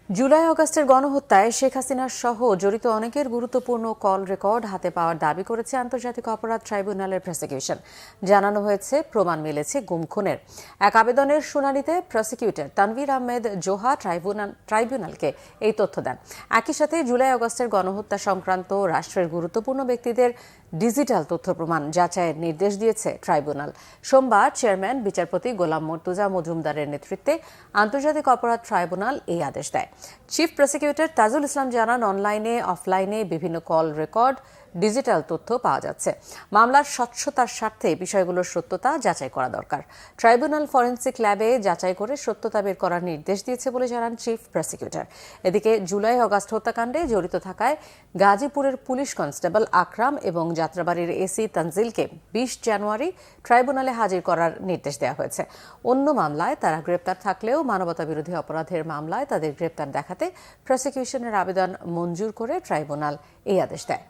জুলাই আগস্টের গণহত্যায় শেখ হাসিনা সহ জড়িত অনেকের গুরুত্বপূর্ণ কল রেকর্ড হাতে পাওয়ার দাবি করেছে আন্তর্জাতিক অপরাধ ট্রাইব্যুনালের প্রসিকিউশন। জানানো হয়েছে প্রমাণ মিলেছে গুম খুনের। এক আবেদনের শুনানিতে প্রসিকিউটর তানভীর আহমেদ জোহা ট্রাইব্যুনালকে এই তথ্য দেন। একই সাথে জুলাই আগস্টের গণহত্যা সংক্রান্ত রাষ্ট্রের গুরুত্বপূর্ণ ব্যক্তিদের ডিজিটাল তথ্য প্রমাণ যাচাইয়ের নির্দেশ দিয়েছে ট্রাইব্যুনাল। সোমবার চেয়ারম্যান বিচারপতি গোলাম মর্তুজা মজুমদারের নেতৃত্বে আন্তর্জাতিক অপরাধ ট্রাইব্যুনাল এই আদেশ দেয়। চিফ প্রসিকিউটর তাজুল ইসলাম জানান, অনলাইনে অফলাইনে বিভিন্ন কল রেকর্ড, ডিজিটাল তথ্য পাওয়া যাচ্ছে। মামলার স্বচ্ছতার স্বার্থে বিষয়গুলোর সত্যতা যাচাই করা দরকার। ট্রাইব্যুনাল ফরেনসিক ল্যাবে যাচাই করে সত্যতা বের করার নির্দেশ দিয়েছে বলে জানান চিফ প্রসিকিউটর। এদিকে জুলাই আগস্ট হত্যাকাণ্ডে জড়িত থাকায় গাজীপুরের পুলিশ কনস্টেবল আকরাম এবং যাত্রাবাড়ির এসি তানজিলকে 20 জানুয়ারি ট্রাইব্যুনালে হাজির করার নির্দেশ দেওয়া হয়েছে। অন্য মামলায় তারা গ্রেপ্তার থাকলেও মানবতাবিরোধী অপরাধের মামলায় তাদের গ্রেপ্তার দেখাতে প্রসিকিউশনের আবেদন মঞ্জুর করে ট্রাইব্যুনাল এই আদেশ দেয়।